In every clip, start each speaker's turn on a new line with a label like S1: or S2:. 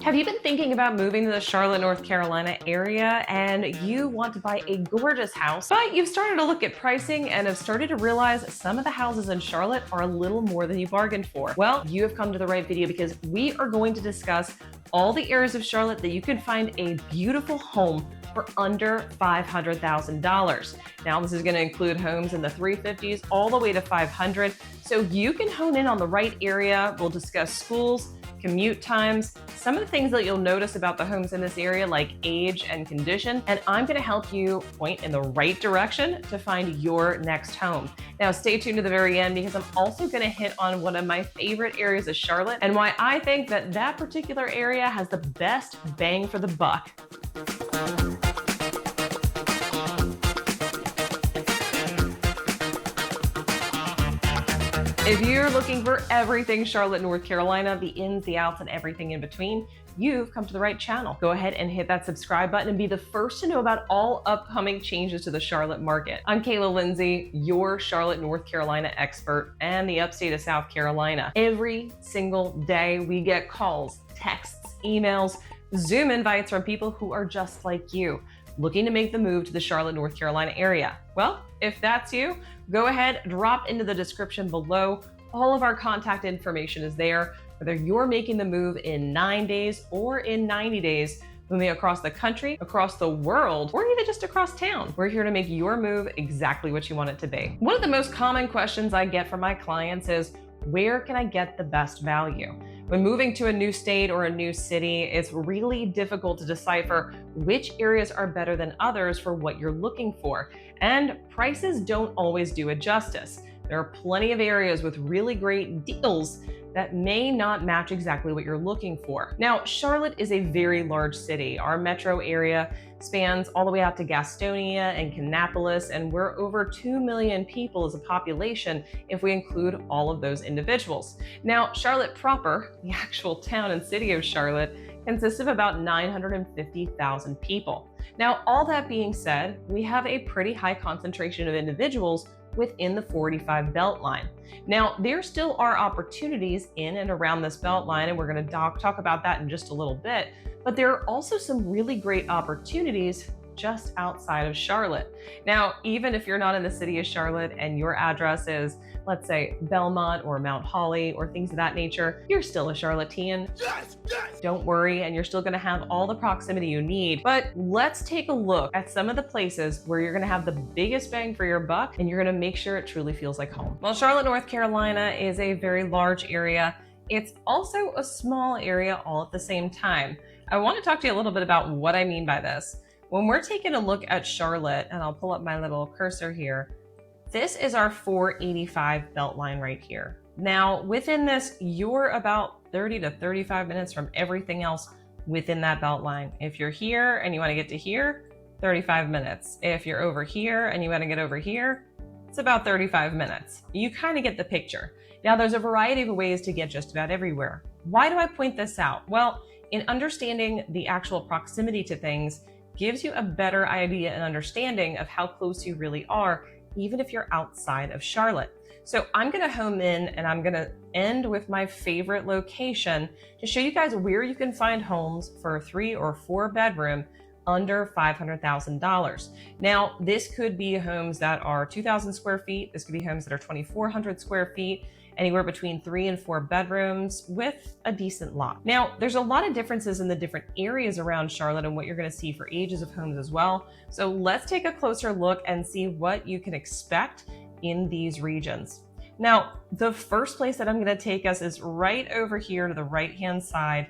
S1: Have you been thinking about moving to the Charlotte, North Carolina area and you want to buy a gorgeous house, but you've started to look at pricing and have started to realize some of the houses in Charlotte are a little more than you bargained for? Well, you have come to the right video because we are going to discuss all the areas of Charlotte that you can find a beautiful home for under $500,000. Now, this is going to include homes in the 350s all the way to 500. So you can hone in on the right area. We'll discuss schools, commute times, some of the things that you'll notice about the homes in this area, like age and condition, and I'm going to help you point in the right direction to find your next home. Now, stay tuned to the very end because I'm also going to hit on one of my favorite areas of Charlotte and why I think that that particular area has the best bang for the buck. If you're looking for everything Charlotte, North Carolina, the ins, the outs, and everything in between, you've come to the right channel. Go ahead and hit that subscribe button and be the first to know about all upcoming changes to the Charlotte market. I'm 𝗖𝗀, your Charlotte, North Carolina expert and the upstate of South Carolina. Every single day we get calls, texts, emails, Zoom invites from people who are just like you, looking to make the move to the Charlotte, North Carolina area. Well, if that's you, go ahead, drop into the description below. All of our contact information is there, whether you're making the move in 9 days or in 90 days, moving across the country, across the world, or even just across town. We're here to make your move exactly what you want it to be. One of the most common questions I get from my clients is, where can I get the best value? When moving to a new state or a new city, it's really difficult to decipher which areas are better than others for what you're looking for. And prices don't always do it justice. There are plenty of areas with really great deals that may not match exactly what you're looking for. Now, Charlotte is a very large city. Our metro area spans all the way out to Gastonia and Kannapolis, and we're over 2 million people as a population if we include all of those individuals. Now, Charlotte proper, the actual town and city of Charlotte, consists of about 950,000 people. Now, all that being said, we have a pretty high concentration of individuals within the 45 Beltline. Now, there still are opportunities in and around this Beltline, and we're going to talk about that in just a little bit, but there are also some really great opportunities just outside of Charlotte. Now, even if you're not in the city of Charlotte and your address is, let's say, Belmont or Mount Holly or things of that nature, you're still a Charlottean. Yes, yes. Don't worry, and you're still gonna have all the proximity you need. But let's take a look at some of the places where you're gonna have the biggest bang for your buck and you're gonna make sure it truly feels like home. Well, Charlotte, North Carolina is a very large area. It's also a small area all at the same time. I want to talk to you a little bit about what I mean by this. When we're taking a look at Charlotte, and I'll pull up my little cursor here, this is our 485 Beltline right here. Now, within this, you're about 30 to 35 minutes from everything else within that Beltline. If you're here and you want to get to here, 35 minutes. If you're over here and you want to get over here, it's about 35 minutes. You kind of get the picture. Now, there's a variety of ways to get just about everywhere. Why do I point this out? Well, in understanding the actual proximity to things, gives you a better idea and understanding of how close you really are, even if you're outside of Charlotte. So I'm gonna home in and I'm gonna end with my favorite location to show you guys where you can find homes for a 3 or 4 bedroom under $500,000. Now, this could be homes that are 2,000 square feet. This could be homes that are 2,400 square feet, anywhere between 3 and 4 bedrooms with a decent lot. Now, there's a lot of differences in the different areas around Charlotte and what you're gonna see for ages of homes as well. So let's take a closer look and see what you can expect in these regions. Now, the first place that I'm gonna take us is right over here to the right-hand side.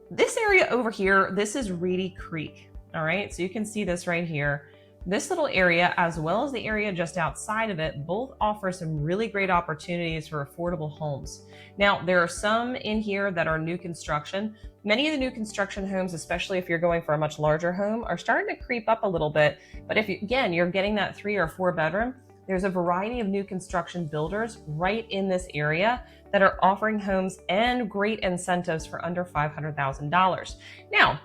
S1: This area over here, this is Reedy Creek, all right? So you can see this right here. This little area, as well as the area just outside of it, both offer some really great opportunities for affordable homes. Now, there are some in here that are new construction. Many of the new construction homes, especially if you're going for a much larger home, are starting to creep up a little bit. But if, you're getting that 3 or 4 bedroom, there's a variety of new construction builders right in this area that are offering homes and great incentives for under $500,000. Now,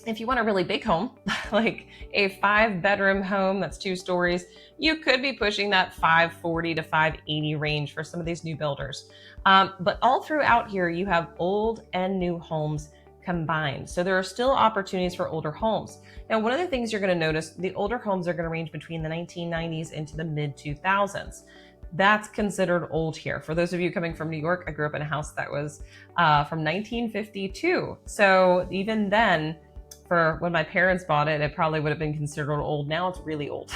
S1: if you want a really big home, like a 5-bedroom home that's 2 stories, you could be pushing that $540,000 to $580,000 range for some of these new builders. But all throughout here, you have old and new homes combined. So there are still opportunities for older homes. Now, one of the things you're going to notice, the older homes are going to range between the 1990s into the mid 2000s. That's considered old here. For those of you coming from New York, I grew up in a house that was from 1952. So even then, for when my parents bought it, it probably would have been considered old. Now it's really old.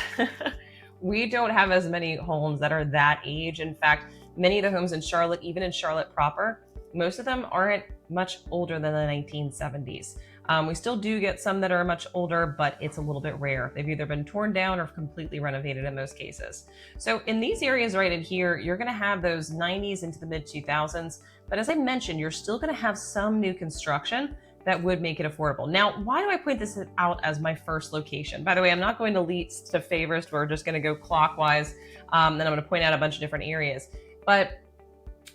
S1: We don't have as many homes that are that age. In fact, many of the homes in Charlotte, even in Charlotte proper, most of them aren't much older than the 1970s. We still do get some that are much older, but it's a little bit rare. They've either been torn down or completely renovated in most cases. So in these areas right in here, you're going to have those 90s into the mid 2000s. But as I mentioned, you're still going to have some new construction that would make it affordable. Now, why do I point this out as my first location? By the way, I'm not going to least to favorite. We're just going to go clockwise. Then I'm going to point out a bunch of different areas. But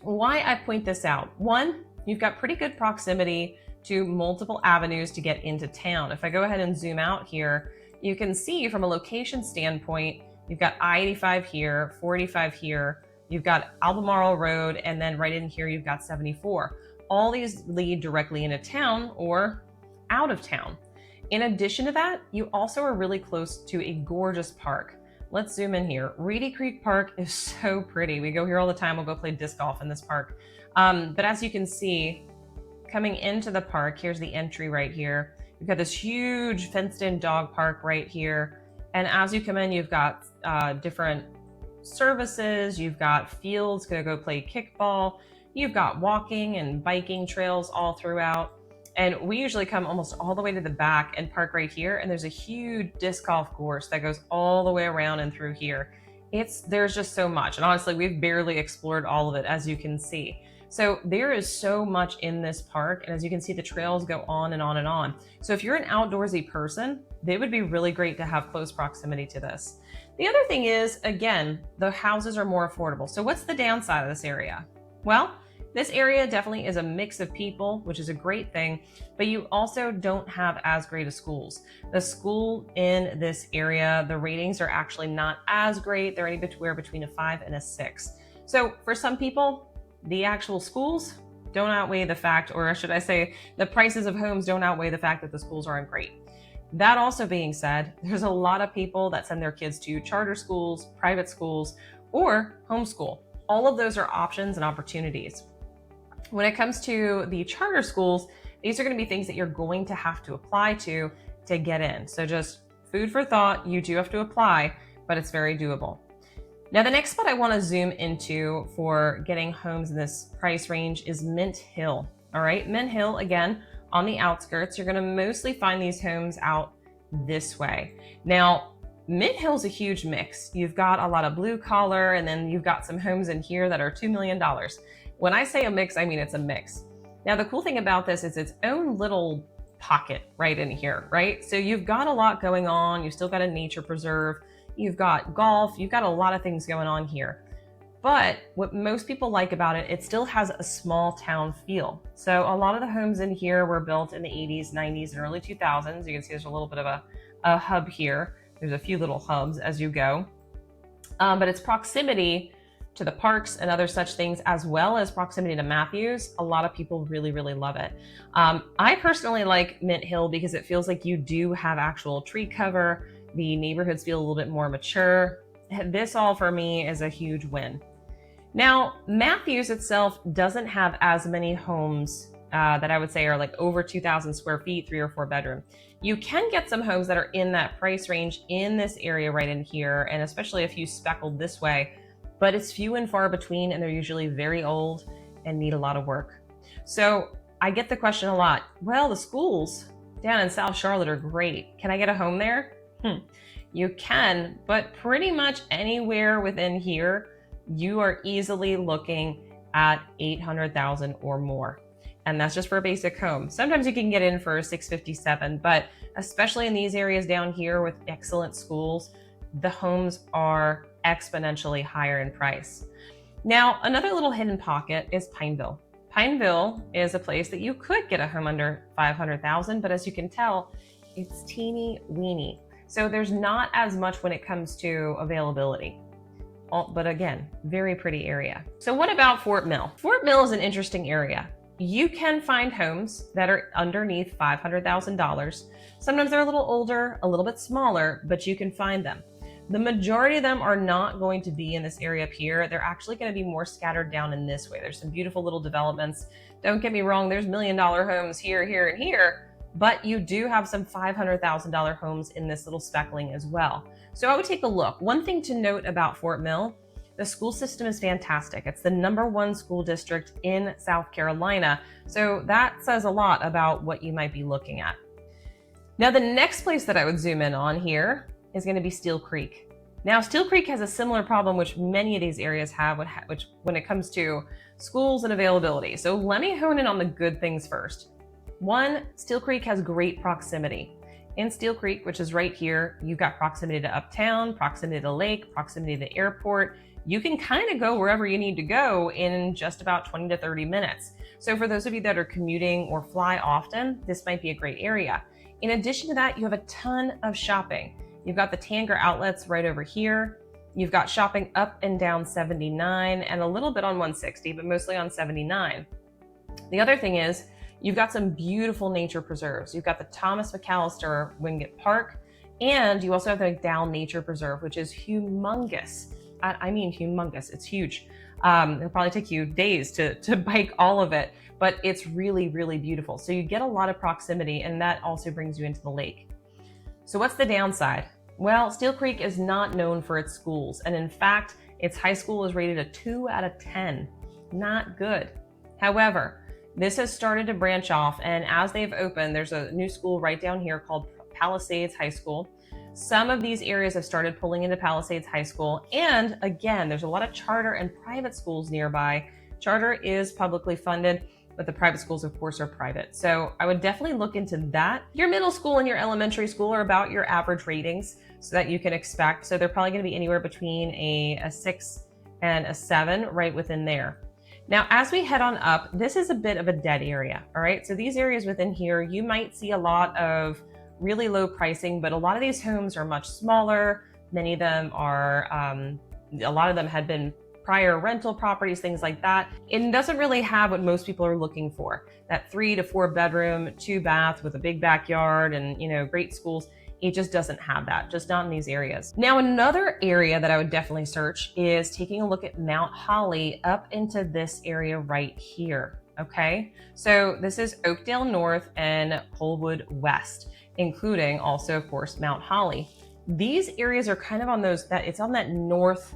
S1: why I point this out? One, you've got pretty good proximity to multiple avenues to get into town. If I go ahead and zoom out here, you can see from a location standpoint, you've got I-85 here, 45 here, you've got Albemarle Road, and then right in here, you've got 74. All these lead directly into town or out of town. In addition to that, you also are really close to a gorgeous park. Let's zoom in here. Reedy Creek Park is so pretty. We go here all the time. We'll go play disc golf in this park. But as you can see, coming into the park, here's the entry right here. You've got this huge fenced-in dog park right here. And as you come in, you've got different services. You've got fields, gonna go play kickball. You've got walking and biking trails all throughout. And we usually come almost all the way to the back and park right here. And there's a huge disc golf course that goes all the way around and through here. There's just so much. And honestly, we've barely explored all of it, as you can see. So there is so much in this park. And as you can see, the trails go on and on and on. So if you're an outdoorsy person, they would be really great to have close proximity to this. The other thing is, again, the houses are more affordable. So what's the downside of this area? Well, this area definitely is a mix of people, which is a great thing, but you also don't have as great of schools. The school in this area, the ratings are actually not as great. They're anywhere between a 5 and a 6. So for some people, the actual schools don't outweigh the fact, or should I say, the prices of homes don't outweigh the fact that the schools aren't great. That also being said, there's a lot of people that send their kids to charter schools, private schools, or homeschool. All of those are options and opportunities. When it comes to the charter schools, these are going to be things that you're going to have to apply to get in. So just food for thought, you do have to apply, but it's very doable. Now, the next spot I want to zoom into for getting homes in this price range is Mint Hill. All right, Mint Hill, again, on the outskirts, you're going to mostly find these homes out this way. Now, Mint Hill's a huge mix. You've got a lot of blue collar, and then you've got some homes in here that are $2 million. When I say a mix, I mean it's a mix. Now, the cool thing about this is its own little pocket right in here, right? So you've got a lot going on. You've still got a nature preserve. You've got golf. You've got a lot of things going on here. But what most people like about it, it still has a small town feel. So a lot of the homes in here were built in the 80s, 90s, and early 2000s. You can see there's a little bit of a hub here. There's a few little hubs as you go. But its proximity to the parks and other such things, as well as proximity to Matthews, a lot of people really, really love it. I personally like Mint Hill because it feels like you do have actual tree cover. The neighborhoods feel a little bit more mature. This all for me is a huge win. Now, Matthews itself doesn't have as many homes that I would say are like over 2,000 square feet, 3 or 4 bedroom. You can get some homes that are in that price range in this area right in here, and especially a few speckled this way, but it's few and far between, and they're usually very old and need a lot of work. So I get the question a lot. Well, the schools down in South Charlotte are great. Can I get a home there? You can, but pretty much anywhere within here, you are easily looking at $800,000 or more. And that's just for a basic home. Sometimes you can get in for $657,000, but especially in these areas down here with excellent schools, the homes are exponentially higher in price. Now, another little hidden pocket is Pineville. Pineville is a place that you could get a home under $500,000, but as you can tell, it's teeny weeny. So there's not as much when it comes to availability. But again, very pretty area. So what about Fort Mill? Fort Mill is an interesting area. You can find homes that are underneath $500,000. Sometimes they're a little older, a little bit smaller, but you can find them. The majority of them are not going to be in this area up here. They're actually going to be more scattered down in this way. There's some beautiful little developments. Don't get me wrong, there's $1 million homes here, here, and here, but you do have some $500,000 homes in this little speckling as well. So I would take a look. One thing to note about Fort Mill, the school system is fantastic. It's the #1 school district in South Carolina. So that says a lot about what you might be looking at. Now, the next place that I would zoom in on here is going to be Steele Creek. Now, Steele Creek has a similar problem which many of these areas have, which when it comes to schools and availability. So let me hone in on the good things first. One, Steele Creek has great proximity. In Steele Creek, which is right here, you've got proximity to uptown, proximity to the lake, proximity to the airport. You can kind of go wherever you need to go in just about 20 to 30 minutes. So for those of you that are commuting or fly often, this might be a great area. In addition to that, you have a ton of shopping. You've got the Tanger outlets right over here. You've got shopping up and down 79 and a little bit on 160, but mostly on 79. The other thing is you've got some beautiful nature preserves. You've got the Thomas McAllister Wingate Park, and you also have the McDowell Nature Preserve, which is humongous. I mean humongous, it's huge. It'll probably take you days to bike all of it, but it's really, really beautiful. So you get a lot of proximity, and that also brings you into the lake. So what's the downside? Well, Steele Creek is not known for its schools. And in fact, its high school is rated a 2 out of 10. Not good. However, this has started to branch off. And as they've opened, there's a new school right down here called Palisades High School. Some of these areas have started pulling into Palisades High School. And again, there's a lot of charter and private schools nearby. Charter is publicly funded, but the private schools, of course, are private. So I would definitely look into that. Your middle school and your elementary school are about your average ratings so that you can expect. So they're probably going to be anywhere between a 6 and a 7 right within there. Now, as we head on up, this is a bit of a dead area. All right. So these areas within here, you might see a lot of really low pricing, but a lot of these homes are much smaller. Many of them are, a lot of them had been prior rental properties, things like that. It doesn't really have what most people are looking for. That 3 to 4 bedroom, 2 bath with a big backyard and, great schools. It just doesn't have that, just not in these areas. Now, another area that I would definitely search is taking a look at Mount Holly up into this area right here. Okay. So this is Oakdale North and Polwood West, including also, of course, Mount Holly. These areas are kind of on it's on that north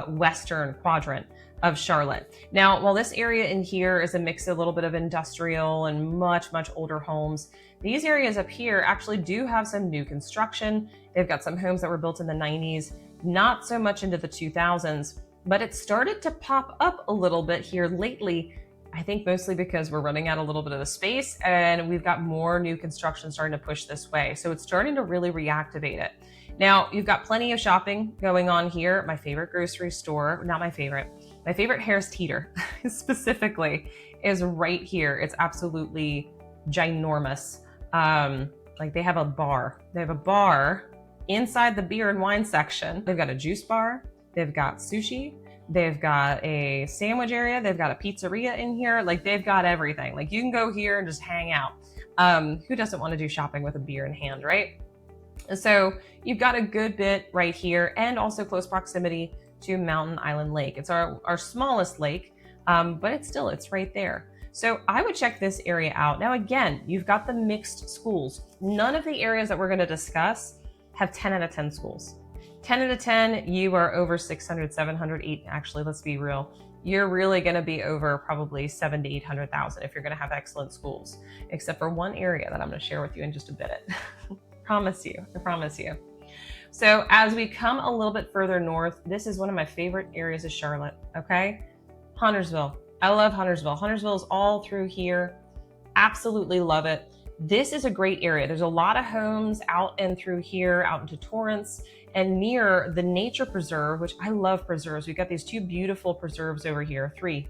S1: western quadrant of Charlotte. Now, while this area in here is a mix of a little bit of industrial and much, much older homes, these areas up here actually do have some new construction. They've got some homes that were built in the 90s, not so much into the 2000s, but it started to pop up a little bit here lately. I think mostly because we're running out a little bit of the space and we've got more new construction starting to push this way. So it's starting to really reactivate it. Now, you've got plenty of shopping going on here. My favorite grocery store, not my favorite Harris Teeter specifically is right here. It's absolutely ginormous. Like they have a bar. They have a bar inside the beer and wine section. They've got a juice bar. They've got sushi. They've got a sandwich area. They've got a pizzeria in here. Like they've got everything. Like you can go here and just hang out. Who doesn't want to do shopping with a beer in hand, right? So you've got a good bit right here and also close proximity to Mountain Island Lake. It's our smallest lake, but it's right there. So I would check this area out. Now, again, you've got the mixed schools. None of the areas that we're going to discuss have 10 out of 10 schools. 10 out of 10, you are over 600, 700, 8. Actually, let's be real. You're really going to be over probably 700 to 800,000 if you're going to have excellent schools, except for one area that I'm going to share with you in just a bit. I promise you. So as we come a little bit further north, this is one of my favorite areas of Charlotte. Okay. Huntersville. I love Huntersville. Huntersville is all through here. Absolutely love it. This is a great area. There's a lot of homes out and through here, out into Torrance and near the nature preserve, which I love preserves. We've got these 2 beautiful preserves over here, 3,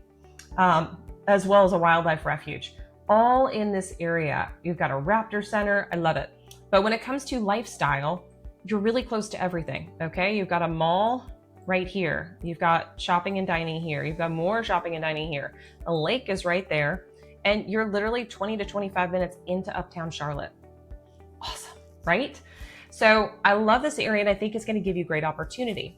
S1: as well as a wildlife refuge, all in this area. You've got a raptor center. I love it. But when it comes to lifestyle, you're really close to everything. Okay. You've got a mall right here. You've got shopping and dining here. You've got more shopping and dining here. A lake is right there. and you're literally 20 to 25 minutes into uptown Charlotte. Awesome, right? So I love this area and I think it's going to give you great opportunity.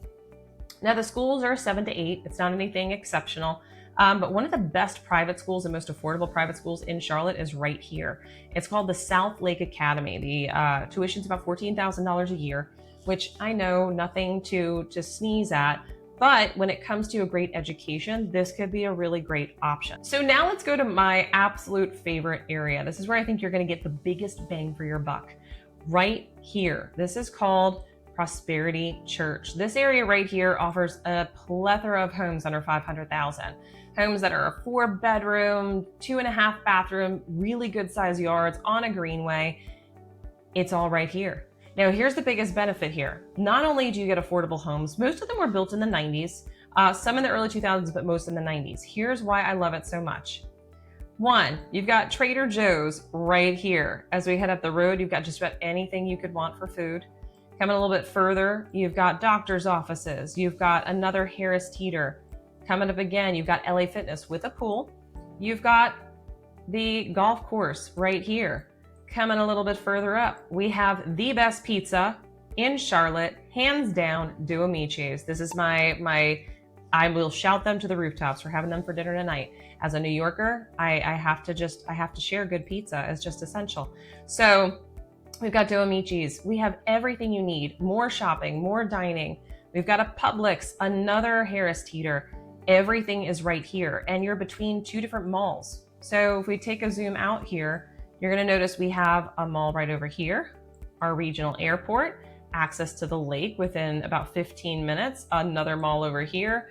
S1: Now the schools are 7 to 8. It's not anything exceptional. But one of the best private schools and most affordable private schools in Charlotte is right here. It's called the South Lake Academy. The tuition's about $14,000 a year, which I know nothing to sneeze at, but when it comes to a great education, this could be a really great option. So now let's go to my absolute favorite area. This is where I think you're going to get the biggest bang for your buck. Right here. This is called Prosperity Church. This area right here offers a plethora of homes under $500,000. Homes that are a 4-bedroom, 2.5 bathroom, really good size yards on a greenway. It's all right here. Now here's the biggest benefit here. Not only do you get affordable homes, most of them were built in the 90s, some in the early 2000s, but most in the 90s. Here's why I love it so much. One, you've got Trader Joe's right here. As we head up the road, you've got just about anything you could want for food. Coming a little bit further, you've got doctor's offices. You've got another Harris Teeter. Coming up again, you've got LA Fitness with a pool. You've got the golf course right here. Coming a little bit further up, we have the best pizza in Charlotte, hands down, 𝗖𝗎. This is I will shout them to the rooftops. We're having them for dinner tonight. As a New Yorker, I have to share good pizza. It's just essential. So we've got 𝗖𝗎. We have everything you need. More shopping, more dining. We've got a Publix, another Harris Teeter. Everything is right here, and you're between 2 different malls. So if we take a zoom out here, you're going to notice we have a mall right over here, our regional airport, access to the lake within about 15 minutes, another mall over here.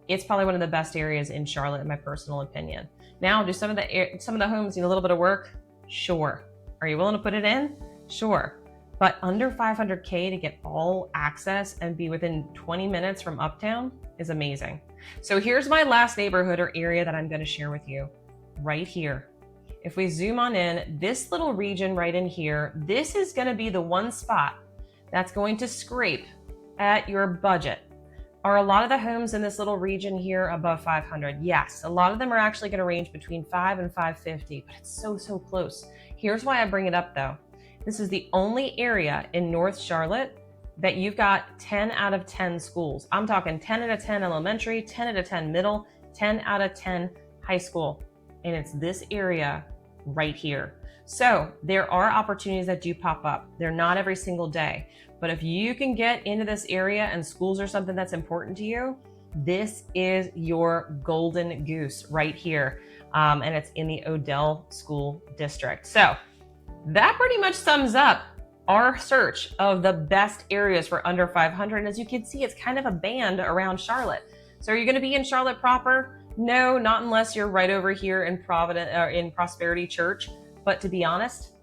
S1: It's probably one of the best areas in Charlotte, in my personal opinion. Now, do some of the homes need a little bit of work? Sure. Are you willing to put it in? Sure. But under $500K to get all access and be within 20 minutes from uptown is amazing. So here's my last neighborhood or area that I'm going to share with you right here. If we zoom on in, this little region right in here, this is going to be the one spot that's going to scrape at your budget. Are a lot of the homes in this little region here above 500? Yes, a lot of them are actually going to range between 5 and 550, but it's so close. Here's why I bring it up though. This is the only area in North Charlotte that you've got 10 out of 10 schools. I'm talking 10 out of 10 elementary, 10 out of 10 middle, 10 out of 10 high school. And it's this area right here. So there are opportunities that do pop up. They're not every single day. But if you can get into this area and schools are something that's important to you, this is your golden goose right here. And it's in the Odell School District. So that pretty much sums up our search of the best areas for under 500. And as you can see, it's kind of a band around Charlotte. So are you going to be in Charlotte proper? No, not unless you're right over here in Prosperity Church. But to be honest,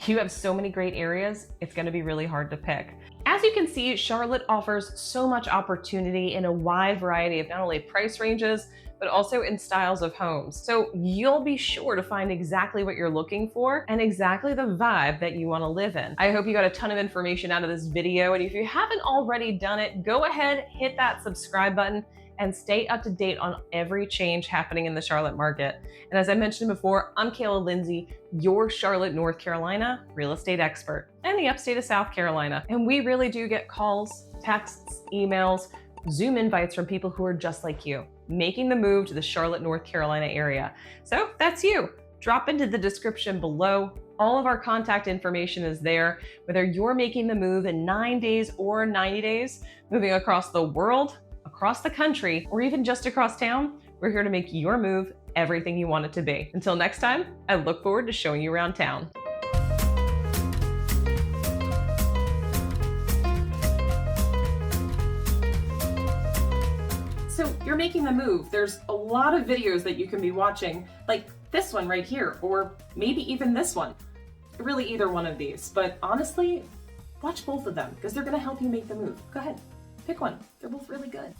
S1: you have so many great areas, it's going to be really hard to pick. As you can see, Charlotte offers so much opportunity in a wide variety of not only price ranges, but also in styles of homes. So you'll be sure to find exactly what you're looking for and exactly the vibe that you want to live in. I hope you got a ton of information out of this video. And if you haven't already done it, go ahead, hit that subscribe button and stay up to date on every change happening in the Charlotte market. And as I mentioned before, I'm 𝗖𝗎, your Charlotte, North Carolina real estate expert and the upstate of South Carolina. And we really do get calls, texts, emails, Zoom invites from people who are just like you, making the move to the Charlotte, North Carolina area. So if that's you, drop into the description below. All of our contact information is there, whether you're making the move in 9 days or 90 days, moving across the world, across the country, or even just across town. We're here to make your move everything you want it to be. Until next time, I look forward to showing you around town. So you're making the move. There's a lot of videos that you can be watching, like this one right here, or maybe even this one. Really either one of these, but honestly, watch both of them because they're gonna help you make the move. Go ahead, pick one. They're both really good.